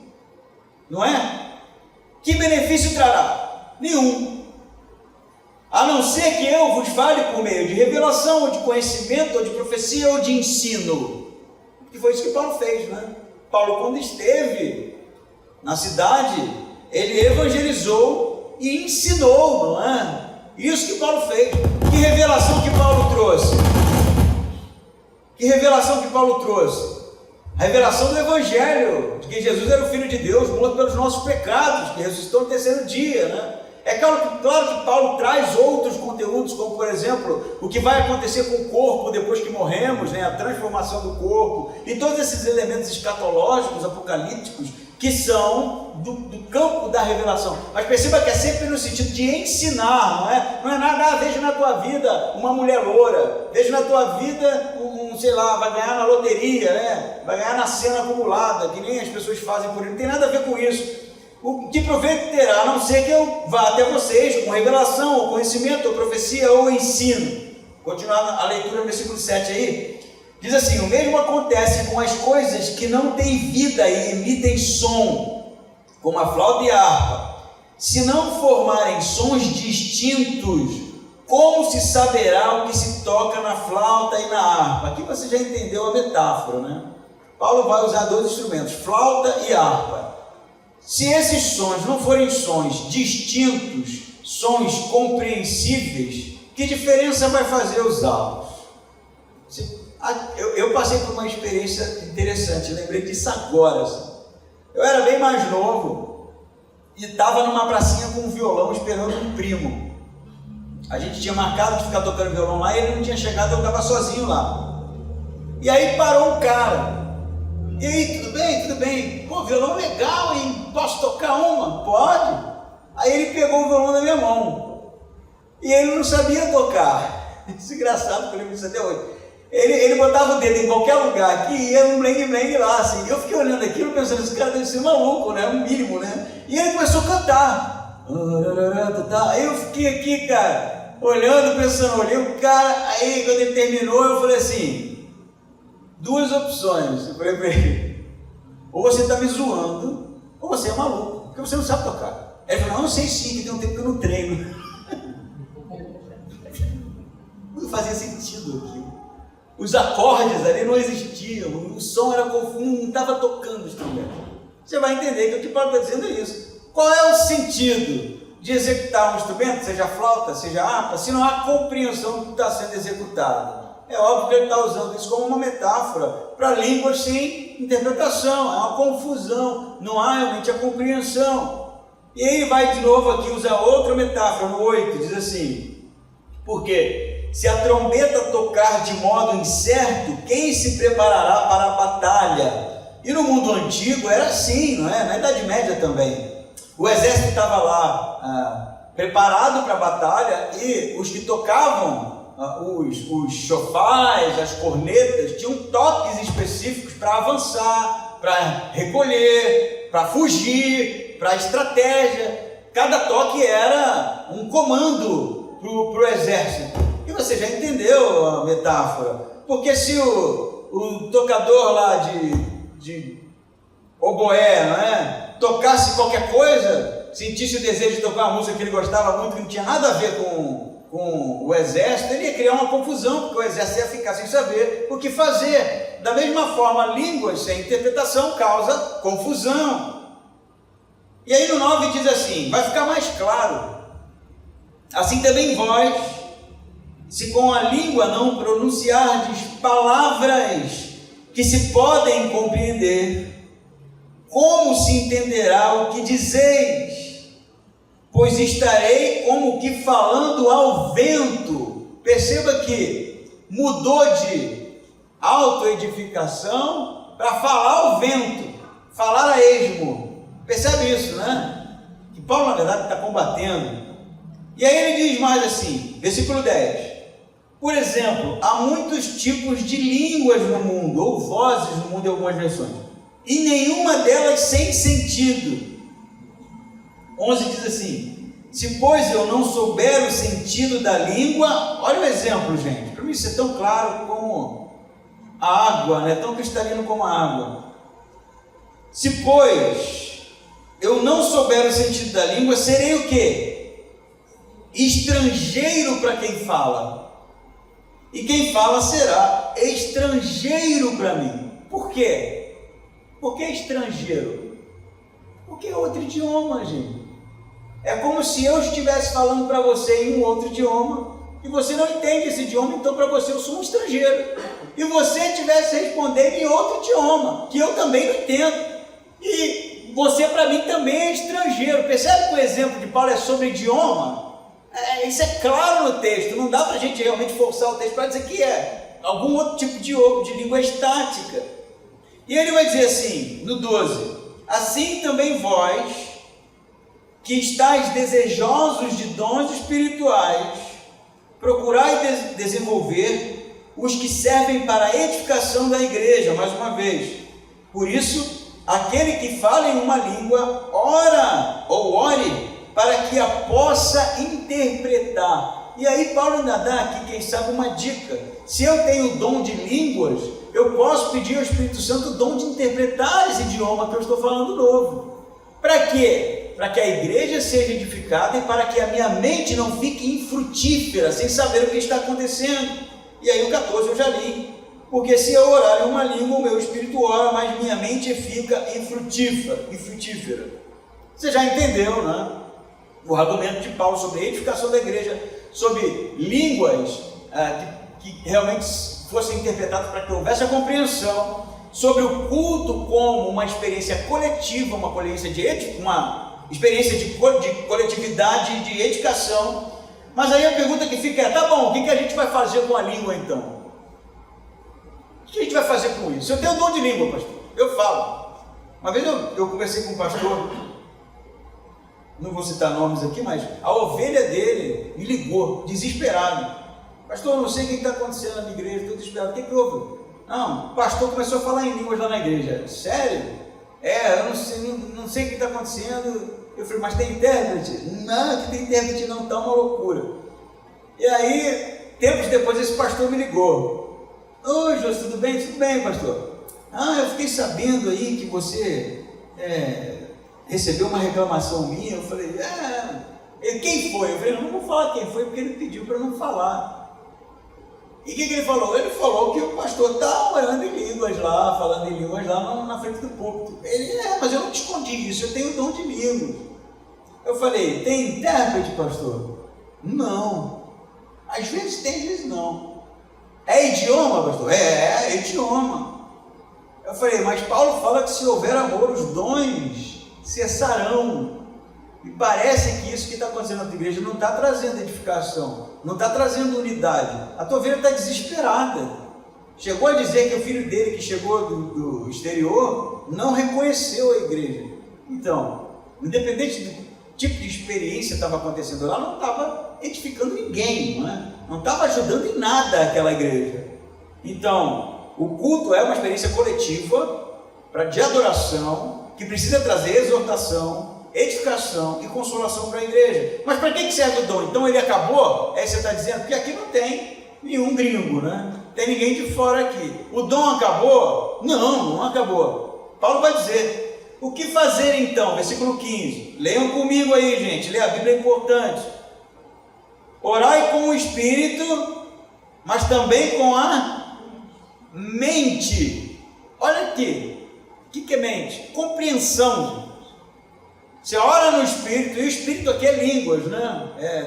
Não é? Que benefício trará? Nenhum. A não ser que eu vos fale por meio de revelação, ou de conhecimento, ou de profecia, ou de ensino. Que foi isso que Paulo fez, né? Paulo, quando esteve na cidade, ele evangelizou e ensinou, não é? Isso que Paulo fez. Que revelação que Paulo trouxe? Que revelação que Paulo trouxe? A revelação do Evangelho, de que Jesus era o Filho de Deus, morto pelos nossos pecados, que ressuscitou no terceiro dia, né? É claro que Paulo traz outros conteúdos, como por exemplo, o que vai acontecer com o corpo depois que morremos, né? A transformação do corpo, e todos esses elementos escatológicos, apocalípticos, que são do campo da revelação. Mas perceba que é sempre no sentido de ensinar, não é? Não é nada, vejo na tua vida uma mulher loura, vejo na tua vida sei lá, vai ganhar na loteria, né? Vai ganhar na cena acumulada, que nem as pessoas fazem por ele, não tem nada a ver com isso. O que proveito terá, a não ser que eu vá até vocês com revelação, ou conhecimento, ou profecia, ou ensino. Continuar a leitura no versículo 7 aí, diz assim: o mesmo acontece com as coisas que não têm vida e emitem som, como a flauta e a harpa. Se não formarem sons distintos, como se saberá o que se toca na flauta e na harpa? Aqui você já entendeu a metáfora, né? Paulo vai usar dois instrumentos, flauta e harpa. Se esses sons não forem sons distintos, sons compreensíveis, que diferença vai fazer usá-los? Eu passei por uma experiência interessante, lembrei disso agora. Assim. Eu era bem mais novo e estava numa pracinha com um violão esperando um primo. A gente tinha marcado de ficar tocando violão lá e ele não tinha chegado, eu estava sozinho lá. E aí parou um cara. E aí, tudo bem? Tudo bem? Pô, violão legal, hein? Posso tocar uma? Pode? Aí ele pegou o violão da minha mão. E ele não sabia tocar. Isso é engraçado, porque eu lembro disso até hoje. Ele botava o dedo em qualquer lugar que ia um blengue-blengue lá, assim. Eu fiquei olhando aquilo pensando, esse cara deve ser maluco, né? Um mínimo, né? E ele começou a cantar. Aí eu fiquei aqui, cara, olhando, pensando, olhei o cara, aí quando ele terminou, eu falei assim, duas opções, eu falei pra ele, ou você está me zoando, ou você é maluco, porque você não sabe tocar. Ele falou, não, eu sei sim, que tem um tempo que eu não treino. Não fazia sentido aquilo. Os acordes ali não existiam, o som era confuso, não estava tocando o instrumento. Você vai entender que o que Paulo está dizendo é isso. Qual é o sentido de executar um instrumento, seja flauta, seja harpa, se não há compreensão do que está sendo executado? É óbvio que ele está usando isso como uma metáfora para línguas sem interpretação, é uma confusão, não há realmente a compreensão. E aí vai de novo aqui usar outra metáfora, no 8, diz assim, porque se a trombeta tocar de modo incerto, quem se preparará para a batalha? E no mundo antigo era assim, não é? Na Idade Média também. O exército estava lá preparado para a batalha e os que tocavam os chofás, as cornetas, tinham toques específicos para avançar, para recolher, para fugir, para estratégia. Cada toque era um comando para o exército. E você já entendeu a metáfora? Porque se o tocador lá de oboé, não é? Tocasse qualquer coisa, sentisse o desejo de tocar uma música que ele gostava muito, que não tinha nada a ver com o exército, ele ia criar uma confusão, porque o exército ia ficar sem saber o que fazer. Da mesma forma, línguas sem interpretação causa confusão. E aí no 9 diz assim, vai ficar mais claro, assim também vós, se com a língua não pronunciardes palavras que se podem compreender, como se entenderá o que dizeis? Pois estarei como que falando ao vento. Perceba que mudou de autoedificação para falar ao vento, falar a esmo. Percebe isso, né? Que Paulo, na verdade, está combatendo. E aí ele diz mais assim, versículo 10. Por exemplo, há muitos tipos de línguas no mundo, ou vozes no mundo em algumas versões, e nenhuma delas sem sentido. 11 diz assim, se pois eu não souber o sentido da língua, olha o exemplo, gente, para mim isso é tão claro como a água, né? Tão cristalino como a água. Se pois eu não souber o sentido da língua, serei o quê? Estrangeiro para quem fala. E quem fala será estrangeiro para mim. Por quê? Por que estrangeiro? Porque é outro idioma, gente. É como se eu estivesse falando para você em um outro idioma e você não entende esse idioma, então para você eu sou um estrangeiro. E você estivesse respondendo em outro idioma, que eu também não entendo. E você para mim também é estrangeiro. Percebe que o exemplo de Paulo é sobre idioma? Isso é claro no texto, não dá para a gente realmente forçar o texto para dizer que é algum outro tipo de língua estática. E ele vai dizer assim, no 12, assim também vós, que estáis desejosos de dons espirituais, procurai desenvolver os que servem para a edificação da igreja, mais uma vez. Por isso, aquele que fala em uma língua, ora ou ore, para que a possa interpretar. E aí Paulo ainda dá aqui, quem sabe, uma dica. Se eu tenho o dom de línguas, eu posso pedir ao Espírito Santo o dom de interpretar esse idioma que eu estou falando novo. Para quê? Para que a igreja seja edificada e para que a minha mente não fique infrutífera, sem saber o que está acontecendo. E aí o 14 eu já li. Porque se eu orar em uma língua, o meu espírito ora, mas minha mente fica infrutífera. Você já entendeu, né? O argumento de Paulo sobre a edificação da igreja, sobre línguas que realmente fossem interpretadas para que houvesse a compreensão, sobre o culto como uma experiência coletiva, uma experiência de coletividade, de edificação. Mas aí a pergunta que fica é, tá bom, o que a gente vai fazer com a língua então? O que a gente vai fazer com isso? Eu tenho o dom de língua, pastor, eu falo. Uma vez eu conversei com um pastor, não vou citar nomes aqui, mas a ovelha dele me ligou, desesperado. Pastor, eu não sei o que está acontecendo na igreja, estou desesperado. O que houve? Não, o pastor começou a falar em línguas lá na igreja. Sério? Eu não sei o que está acontecendo. Eu falei, mas tem intérprete? Não, que tem intérprete não, está uma loucura. E aí, tempos depois, esse pastor me ligou. Oi, Jô, tudo bem? Tudo bem, pastor? Eu fiquei sabendo aí que você recebeu uma reclamação minha. Eu falei, quem foi? Eu falei, não vou falar quem foi, porque ele pediu para não falar. E o que ele falou? Ele falou que o pastor está orando em línguas lá, falando em línguas lá na frente do púlpito. Ele, mas eu não te escondi isso, eu tenho o dom de línguas. Eu falei, tem intérprete, pastor? Não. Às vezes tem, às vezes não. É idioma, pastor? É idioma. Eu falei, mas Paulo fala que se houver amor, os dons cessarão. E parece que isso que está acontecendo na tua igreja não está trazendo edificação, não está trazendo unidade. A tua ovelha está desesperada. Chegou a dizer que o filho dele, que chegou do exterior, não reconheceu a igreja. Então, independente do tipo de experiência que estava acontecendo lá, não estava edificando ninguém, não estava ajudando em nada aquela igreja. Então, o culto é uma experiência coletiva de adoração, que precisa trazer exortação, edificação e consolação para a igreja. Mas para que serve o dom? Então ele acabou? Você está dizendo? Porque aqui não tem nenhum gringo, tem ninguém de fora aqui. O dom acabou? Não acabou. Paulo vai dizer, o que fazer então? Versículo 15, leiam comigo aí, gente, ler a Bíblia é importante. Orai com o Espírito, mas também com a mente. Olha aqui, o que é mente? Compreensão, gente. Você ora no Espírito, e o Espírito aqui é línguas,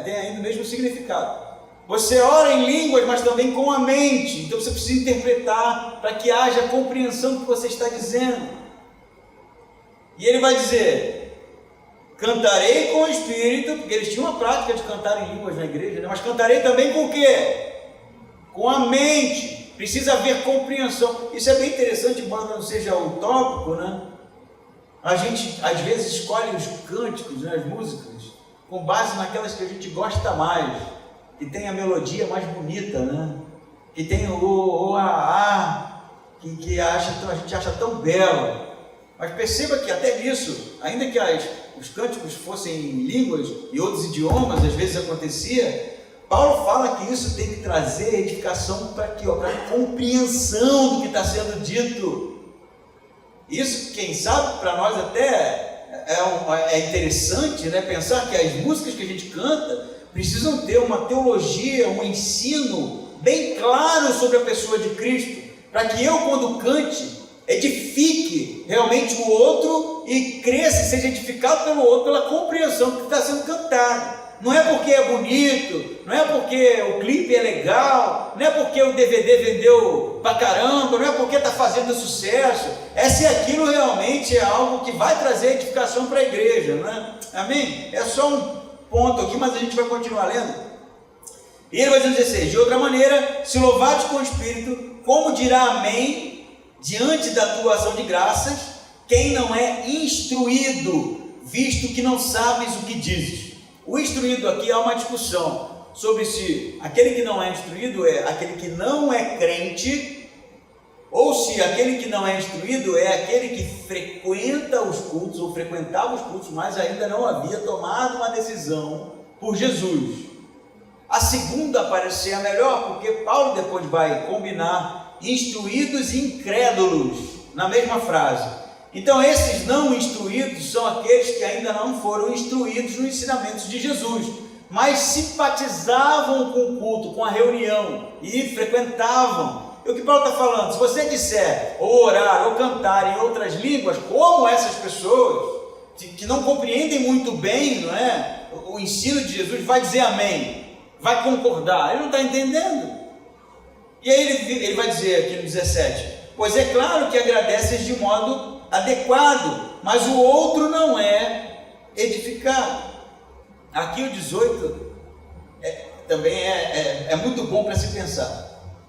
tem ainda o mesmo significado. Você ora em línguas, mas também com a mente. Então você precisa interpretar para que haja compreensão do que você está dizendo. E ele vai dizer, cantarei com o Espírito, porque eles tinham uma prática de cantar em línguas na igreja, mas cantarei também com o quê? Com a mente. Precisa haver compreensão. Isso é bem interessante, embora não seja utópico, A gente, às vezes, escolhe os cânticos, as músicas, com base naquelas que a gente gosta mais, que tem a melodia mais bonita, que tem o que a gente acha tão belo. Mas perceba que até nisso, ainda que os cânticos fossem em línguas e outros idiomas, às vezes acontecia, Paulo fala que isso tem que trazer edificação para a compreensão do que está sendo dito. Isso, quem sabe, para nós até é interessante, pensar que as músicas que a gente canta precisam ter uma teologia, um ensino bem claro sobre a pessoa de Cristo, para que eu, quando cante, edifique realmente o outro e cresça, seja edificado pelo outro, pela compreensão do que está sendo cantado. Não é porque é bonito, não é porque o clipe é legal, não é porque o DVD vendeu pra caramba, não é porque está fazendo sucesso, é se aquilo realmente é algo que vai trazer edificação para a igreja, não é? Amém? É só um ponto aqui, mas a gente vai continuar lendo. E ele vai dizer 16: de outra maneira, se louvares com o Espírito, como dirá amém diante da tua ação de graças, quem não é instruído, visto que não sabes o que dizes. O instruído aqui há uma discussão sobre se aquele que não é instruído é aquele que não é crente, ou se aquele que não é instruído é aquele que frequenta os cultos, ou frequentava os cultos, mas ainda não havia tomado uma decisão por Jesus. A segunda parece ser a melhor, porque Paulo depois vai combinar instruídos e incrédulos na mesma frase. Então esses não instruídos são aqueles que ainda não foram instruídos nos ensinamentos de Jesus, mas simpatizavam com o culto, com a reunião e frequentavam. E o que Paulo está falando? Se você disser, ou orar, ou cantar em outras línguas, como essas pessoas que não compreendem muito bem, não é, o ensino de Jesus, vai dizer amém, vai concordar, ele não está entendendo. E aí ele vai dizer aqui no 17: pois é claro que agradeces de modo adequado, mas o outro não é edificado. Aqui o 18 também é muito bom para se pensar.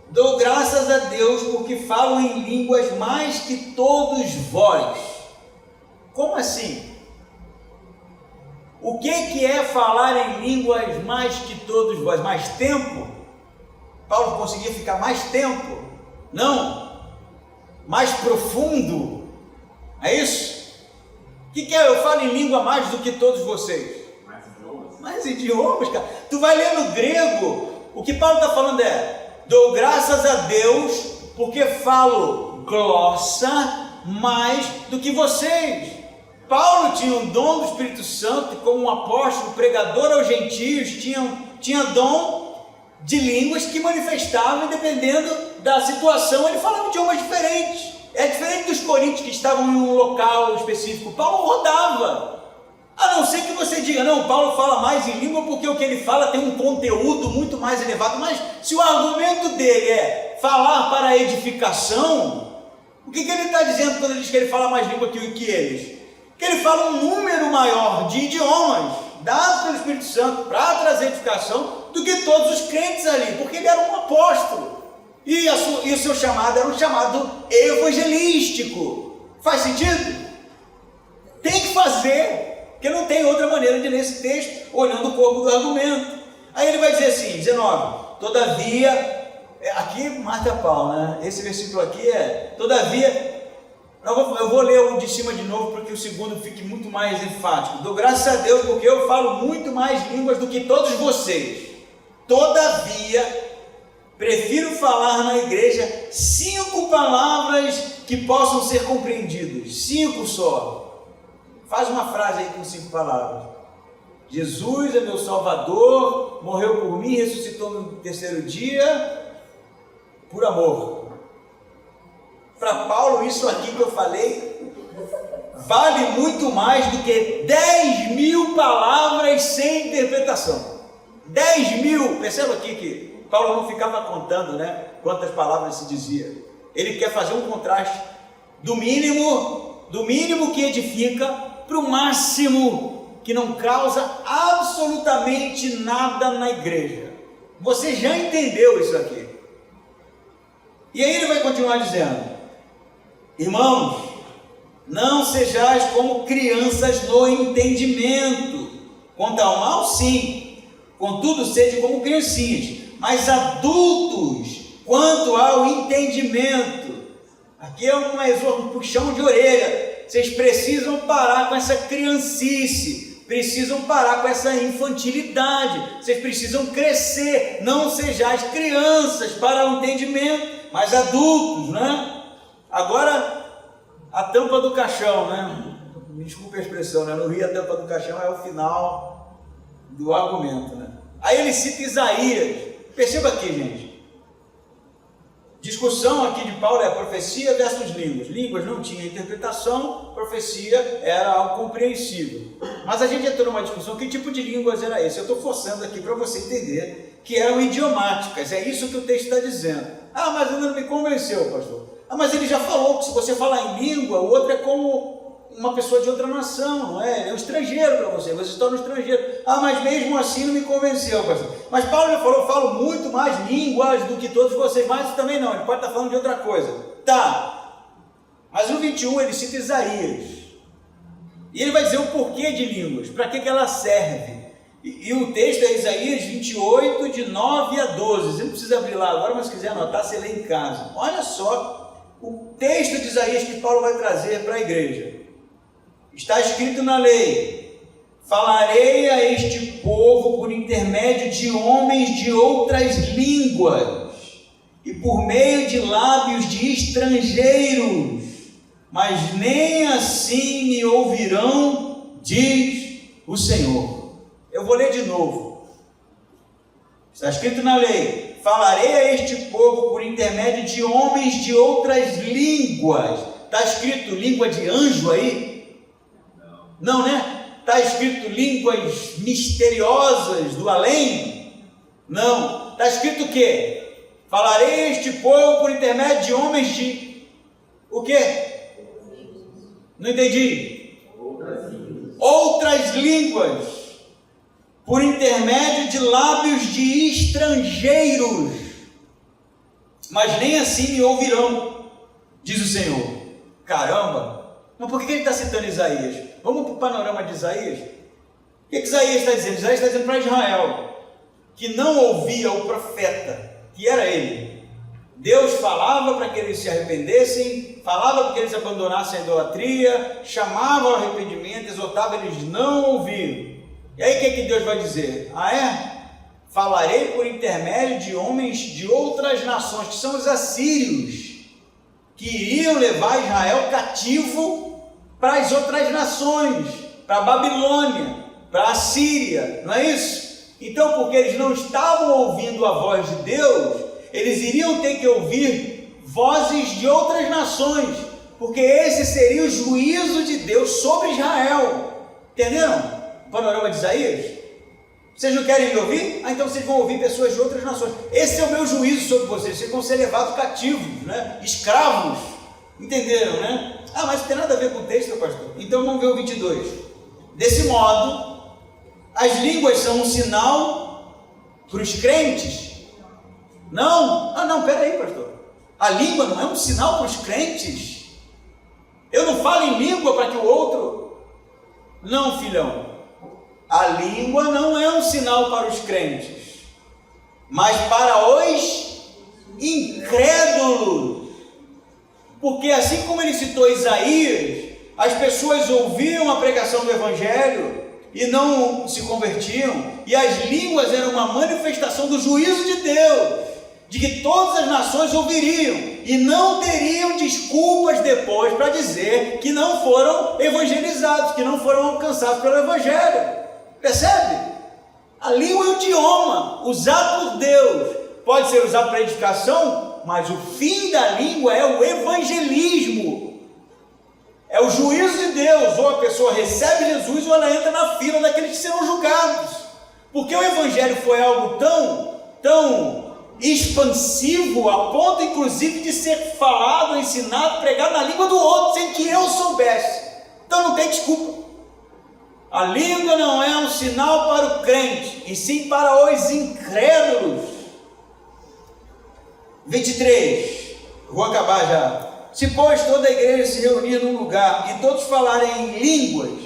Dou graças a Deus porque falo em línguas mais que todos vós. Como assim? O que é falar em línguas mais que todos vós? Mais tempo? Paulo conseguia ficar mais tempo? Não. Mais profundo? É isso? O que é? Eu falo em língua mais do que todos vocês. Mais idiomas? Mais idiomas, cara. Tu vai ler no grego, o que Paulo está falando dou graças a Deus porque falo glossa mais do que vocês. Paulo tinha um dom do Espírito Santo, como um apóstolo, pregador aos gentios, tinha dom de línguas que manifestavam, e dependendo da situação, ele falava idiomas diferentes. É diferente dos coríntios que estavam em um local específico. Paulo rodava. A não ser que você diga, não, Paulo fala mais em língua porque o que ele fala tem um conteúdo muito mais elevado. Mas se o argumento dele é falar para edificação, o que ele está dizendo quando ele diz que ele fala mais língua que eles? Que ele fala um número maior de idiomas dados pelo Espírito Santo para trazer edificação do que todos os crentes ali, porque ele era um apóstolo. E o seu chamado era um chamado evangelístico. Faz sentido? Tem que fazer, porque não tem outra maneira de ler esse texto olhando o corpo do argumento. Aí ele vai dizer assim, 19: todavia, aqui Marta Paulo, né? Esse versículo aqui todavia, eu vou ler o de cima de novo para que o segundo fique muito mais enfático. Dou graças a Deus porque eu falo muito mais línguas do que todos vocês. Todavia, prefiro falar na igreja 5 palavras que possam ser compreendidas. 5 só. Faz uma frase aí com 5 palavras. Jesus é meu Salvador, morreu por mim, ressuscitou no 3º dia, por amor. Para Paulo, isso aqui que eu falei vale muito mais do que 10.000 palavras sem interpretação. 10.000, perceba aqui que Paulo não ficava contando, né, quantas palavras se dizia. Ele quer fazer um contraste do mínimo que edifica para o máximo que não causa absolutamente nada na igreja. Você já entendeu isso aqui? E aí ele vai continuar dizendo: irmãos, não sejais como crianças no entendimento. Quanto ao mal, sim, contudo sede como criancinhas, mas adultos quanto ao entendimento. Aqui é um puxão de orelha. Vocês precisam parar com essa criancice, precisam parar com essa infantilidade, vocês precisam crescer. Não sejais crianças para o entendimento, mas adultos, né? Agora, a tampa do caixão, né? Me desculpe a expressão, né? No Rio, a tampa do caixão é o final do argumento, né? Aí ele cita Isaías. Perceba aqui, gente. discussão aqui de Paulo é profecia versus línguas. Línguas não tinha interpretação, profecia era algo compreensível. Mas a gente entrou numa discussão, que tipo de línguas era esse? Eu estou forçando aqui para você entender que eram idiomáticas, é isso que o texto está dizendo. Ah, mas ainda não me convenceu, pastor. Ah, mas ele já falou que se você falar em língua, o outro é como uma pessoa de outra nação, não é? Ele é um estrangeiro para você, você se torna um estrangeiro. Ah, mas mesmo assim não me convenceu, pastor. Mas Paulo já falou, eu falo muito mais línguas do que todos vocês, mas também não, ele pode estar falando de outra coisa. Tá, mas no 21 ele cita Isaías, e ele vai dizer o porquê de línguas, para que ela serve. E o texto é Isaías 28, de 9 a 12, você não precisa abrir lá agora, mas se quiser anotar, você lê em casa. Olha só o texto de Isaías que Paulo vai trazer para a igreja. Está escrito na lei: falarei a este povo por intermédio de homens de outras línguas e por meio de lábios de estrangeiros, mas nem assim me ouvirão, diz o Senhor. Eu vou ler de novo. Está escrito na lei: falarei a este povo por intermédio de homens de outras línguas. Está escrito língua de anjo aí? Não, né? Está escrito línguas misteriosas do além? Não. Está escrito o quê? Falarei a este povo por intermédio de homens de... o quê? Não entendi. Outras línguas. Por intermédio de lábios de estrangeiros. Mas nem assim me ouvirão, diz o Senhor. Caramba! Mas por que ele está citando Isaías? Vamos para o panorama de Isaías? O que Isaías está dizendo? Isaías está dizendo para Israel que não ouvia o profeta, que era ele. Deus falava para que eles se arrependessem, falava para que eles abandonassem a idolatria, chamava ao arrependimento, exortava eles não ouviram. E aí o que Deus vai dizer? Ah, é? Falarei por intermédio de homens de outras nações, que são os assírios, que iriam levar Israel cativo para as outras nações, para a Babilônia, para a Síria, não é isso? Então, porque eles não estavam ouvindo a voz de Deus, eles iriam ter que ouvir vozes de outras nações, porque esse seria o juízo de Deus sobre Israel. Entenderam o panorama de Isaías? Vocês não querem me ouvir? Ah, então vocês vão ouvir pessoas de outras nações. Esse é o meu juízo sobre vocês. Vocês vão ser levados cativos, né? Escravos. Entenderam, né? Ah, mas não tem nada a ver com o texto, pastor. Então vamos ver o 22. Desse modo, as línguas são um sinal para os crentes? Não. Ah, não, pera aí, pastor. A língua não é um sinal para os crentes? Eu não falo em língua para que o outro... Não, filhão. A língua não é um sinal para os crentes, mas para os incrédulos. Porque assim como ele citou Isaías, as pessoas ouviam a pregação do Evangelho e não se convertiam, e as línguas eram uma manifestação do juízo de Deus, de que todas as nações ouviriam e não teriam desculpas depois para dizer que não foram evangelizados, que não foram alcançados pelo Evangelho. Percebe? A língua é um idioma usado por Deus, pode ser usado para edificação, mas o fim da língua é o evangelismo, é o juízo de Deus. Ou a pessoa recebe Jesus ou ela entra na fila daqueles que serão julgados, porque o evangelho foi algo tão expansivo, a ponto inclusive de ser falado, ensinado, pregado na língua do outro, sem que eu soubesse. Então não tem desculpa. A língua não é um sinal para o crente, e sim para os incrédulos. 23, vou acabar já. Se pois toda a igreja se reunir num lugar e todos falarem em línguas,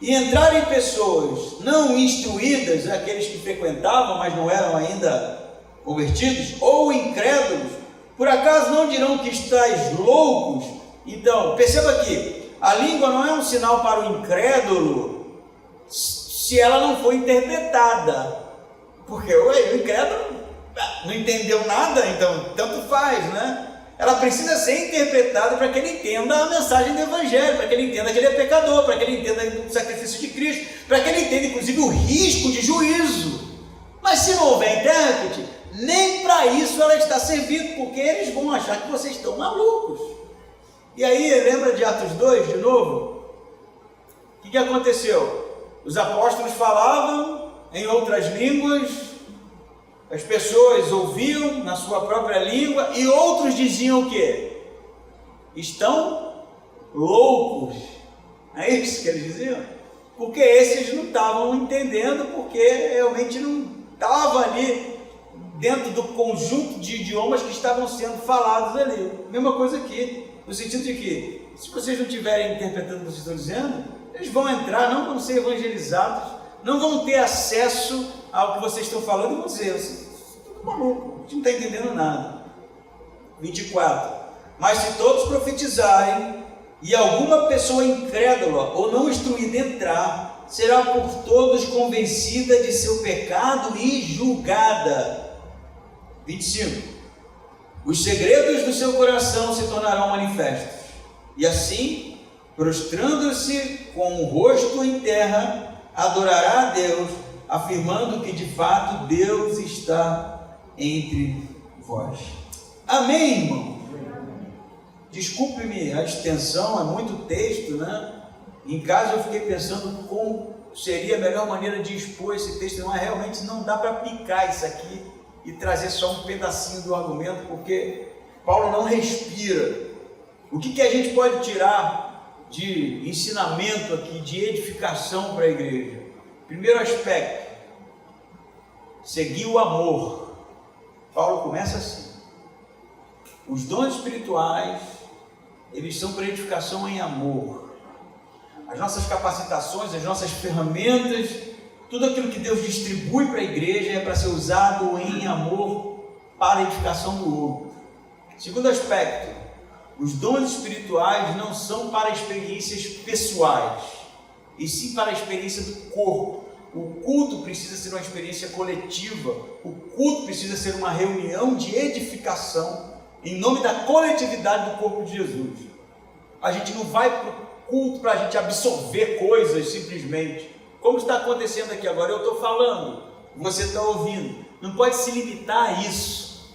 e entrarem pessoas não instruídas, aqueles que frequentavam, mas não eram ainda convertidos, ou incrédulos, por acaso não dirão que estáis loucos? Então, perceba aqui, a língua não é um sinal para o incrédulo, se ela não for interpretada, porque o incrédulo não entendeu nada, então tanto faz, né? Ela precisa ser interpretada para que ele entenda a mensagem do Evangelho, para que ele entenda que ele é pecador, para que ele entenda o sacrifício de Cristo, para que ele entenda inclusive o risco de juízo. Mas se não houver intérprete, nem para isso ela está servindo, porque eles vão achar que vocês estão malucos. E aí, lembra de Atos 2 de novo? O que aconteceu? Os apóstolos falavam em outras línguas, as pessoas ouviam na sua própria língua, e outros diziam o quê? Estão loucos. É isso que eles diziam? Porque esses não estavam entendendo, porque realmente não estava ali dentro do conjunto de idiomas que estavam sendo falados ali. Mesma coisa aqui, no sentido de que, se vocês não estiverem interpretando o que vocês estão dizendo, eles vão entrar, não vão ser evangelizados, não vão ter acesso ao que vocês estão falando e vão dizer, vocês estão malucos, a gente não está entendendo nada. 24. Mas se todos profetizarem, e alguma pessoa incrédula ou não instruída entrar, será por todos convencida de seu pecado e julgada. 25. Os segredos do seu coração se tornarão manifestos, e assim, prostrando-se com o rosto em terra, adorará a Deus, afirmando que de fato Deus está entre vós. Amém, irmão? Desculpe-me a extensão, é muito texto, né? Em casa eu fiquei pensando como seria a melhor maneira de expor esse texto, mas realmente não dá para picar isso aqui e trazer só um pedacinho do argumento, porque Paulo não respira. O que a gente pode tirar de ensinamento aqui, de edificação para a igreja? Primeiro aspecto, seguir o amor. Paulo começa assim: os dons espirituais, eles são para edificação em amor. As nossas capacitações, as nossas ferramentas, tudo aquilo que Deus distribui para a igreja é para ser usado em amor para a edificação do outro. Segundo aspecto, os dons espirituais não são para experiências pessoais, e sim para a experiência do corpo. O culto precisa ser uma experiência coletiva, o culto precisa ser uma reunião de edificação em nome da coletividade do corpo de Jesus. A gente não vai para o culto para a gente absorver coisas simplesmente, como está acontecendo aqui agora. Eu estou falando, você está ouvindo, não pode se limitar a isso.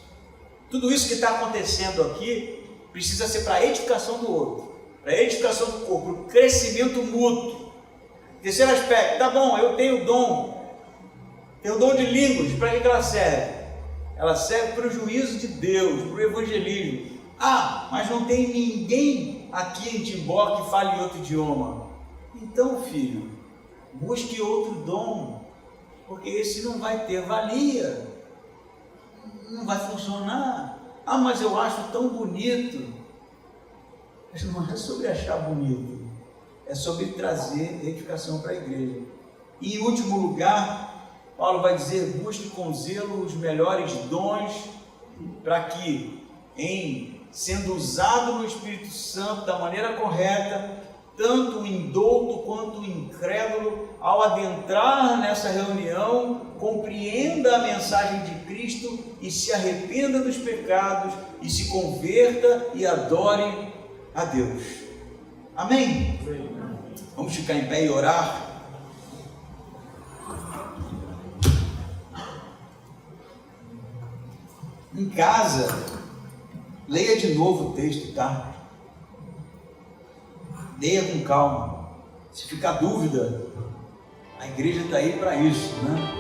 Tudo isso que está acontecendo aqui precisa ser para a edificação do outro, para a edificação do corpo, para o crescimento mútuo. Terceiro aspecto, tá bom, eu tenho dom de línguas, para que ela serve? Ela serve para o juízo de Deus, para o evangelismo. Ah, mas não tem ninguém aqui em Timbó que fale outro idioma. Então, filho, busque outro dom, porque esse não vai ter valia, não vai funcionar. Ah, mas eu acho tão bonito. Mas não é sobre achar bonito, é sobre trazer edificação para a igreja. E em último lugar, Paulo vai dizer: busque com zelo os melhores dons, para que, sendo usado no Espírito Santo da maneira correta, tanto o indouto quanto o incrédulo, ao adentrar nessa reunião, compreenda a mensagem de Cristo e se arrependa dos pecados e se converta e adore a Deus. Amém? Vamos ficar em pé e orar. Em casa, leia de novo o texto, tá? Leia com calma. Se ficar dúvida, a igreja está aí para isso, né?